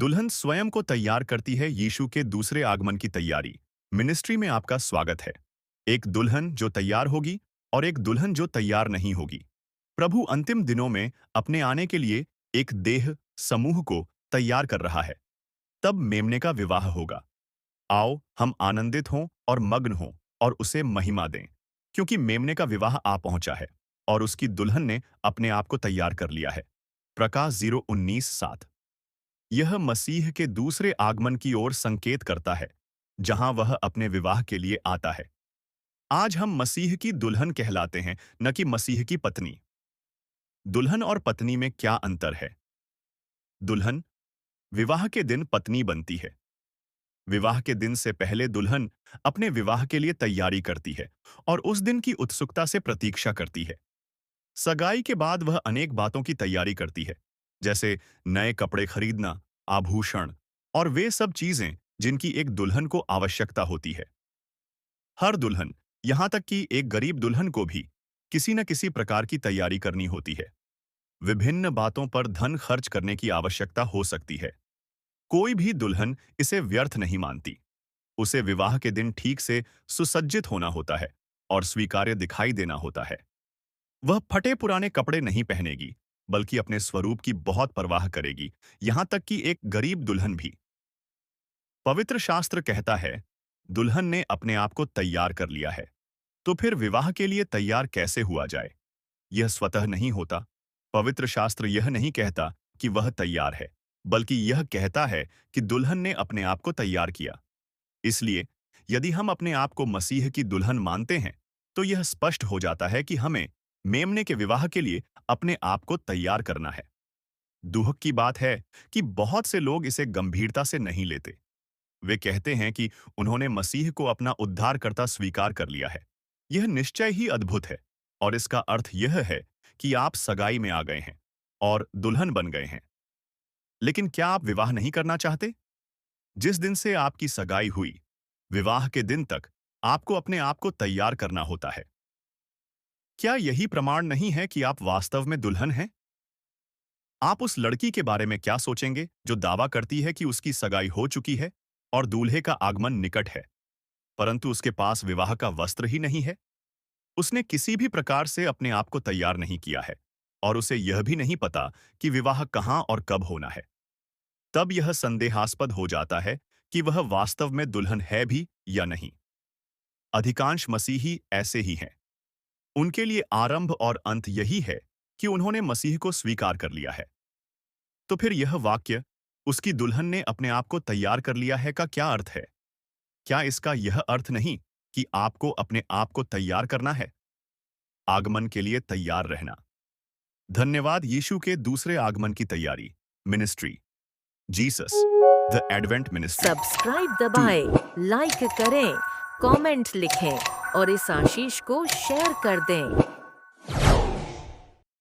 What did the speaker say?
दुल्हन स्वयं को तैयार करती है यीशु के दूसरे आगमन की तैयारी। मिनिस्ट्री में आपका स्वागत है। एक दुल्हन जो तैयार होगी और एक दुल्हन जो तैयार नहीं होगी। प्रभु अंतिम दिनों में अपने आने के लिए एक देह समूह को तैयार कर रहा है। तब मेमने का विवाह होगा। आओ हम आनंदित हों और मग्न हों और उसे महिमा दें, क्योंकि मेमने का विवाह आ पहुंचा है और उसकी दुल्हन ने अपने आप को तैयार कर लिया है। प्रकाश 0:19-7। यह मसीह के दूसरे आगमन की ओर संकेत करता है, जहां वह अपने विवाह के लिए आता है। आज हम मसीह की दुल्हन कहलाते हैं, न कि मसीह की पत्नी। दुल्हन और पत्नी में क्या अंतर है? दुल्हन विवाह के दिन पत्नी बनती है। विवाह के दिन से पहले दुल्हन अपने विवाह के लिए तैयारी करती है और उस दिन की उत्सुकता से प्रतीक्षा करती है। सगाई के बाद वह अनेक बातों की तैयारी करती है, जैसे नए कपड़े खरीदना, आभूषण और वे सब चीजें जिनकी एक दुल्हन को आवश्यकता होती है। हर दुल्हन, यहां तक कि एक गरीब दुल्हन को भी किसी न किसी प्रकार की तैयारी करनी होती है। विभिन्न बातों पर धन खर्च करने की आवश्यकता हो सकती है। कोई भी दुल्हन इसे व्यर्थ नहीं मानती। उसे विवाह के दिन ठीक से सुसज्जित होना होता है और स्वीकार्य दिखाई देना होता है। वह फटे पुराने कपड़े नहीं पहनेगी, बल्कि अपने स्वरूप की बहुत परवाह करेगी, यहां तक कि एक गरीब दुल्हन भी। पवित्र शास्त्र कहता है, दुल्हन ने अपने आप को तैयार कर लिया है। तो फिर विवाह के लिए तैयार कैसे हुआ जाए? यह स्वतः नहीं होता। पवित्र शास्त्र यह नहीं कहता कि वह तैयार है, बल्कि यह कहता है कि दुल्हन ने अपने आप को तैयार किया। इसलिए, यदि हम अपने आप को मसीह की दुल्हन मानते हैं, तो यह स्पष्ट हो जाता है कि हमें मेमने के विवाह के लिए अपने आप को तैयार करना है। दुख की बात है कि बहुत से लोग इसे गंभीरता से नहीं लेते। वे कहते हैं कि उन्होंने मसीह को अपना उद्धारकर्ता स्वीकार कर लिया है। यह निश्चय ही अद्भुत है और इसका अर्थ यह है कि आप सगाई में आ गए हैं और दुल्हन बन गए हैं। लेकिन क्या आप विवाह नहीं करना चाहते? जिस दिन से आपकी सगाई हुई, विवाह के दिन तक आपको अपने आप को तैयार करना होता है। क्या यही प्रमाण नहीं है कि आप वास्तव में दुल्हन हैं? आप उस लड़की के बारे में क्या सोचेंगे जो दावा करती है कि उसकी सगाई हो चुकी है और दूल्हे का आगमन निकट है, परंतु उसके पास विवाह का वस्त्र ही नहीं है? उसने किसी भी प्रकार से अपने आप को तैयार नहीं किया है और उसे यह भी नहीं पता कि विवाह कहां और कब होना है। तब यह संदेहास्पद हो जाता है कि वह वास्तव में दुल्हन है भी या नहीं। अधिकांश मसीही ऐसे ही हैं। उनके लिए आरंभ और अंत यही है कि उन्होंने मसीह को स्वीकार कर लिया है। तो फिर यह वाक्य, उसकी दुल्हन ने अपने आप को तैयार कर लिया है, का क्या अर्थ है? क्या इसका यह अर्थ नहीं कि आपको अपने आप को तैयार करना है? आगमन के लिए तैयार रहना। धन्यवाद यीशु के दूसरे आगमन की तैयारी। Ministry Jesus the advent ministry. Subscribe 2। दबाएं, लाइक करें, कमेंट लिखें और इस आशीष को शेयर कर दें।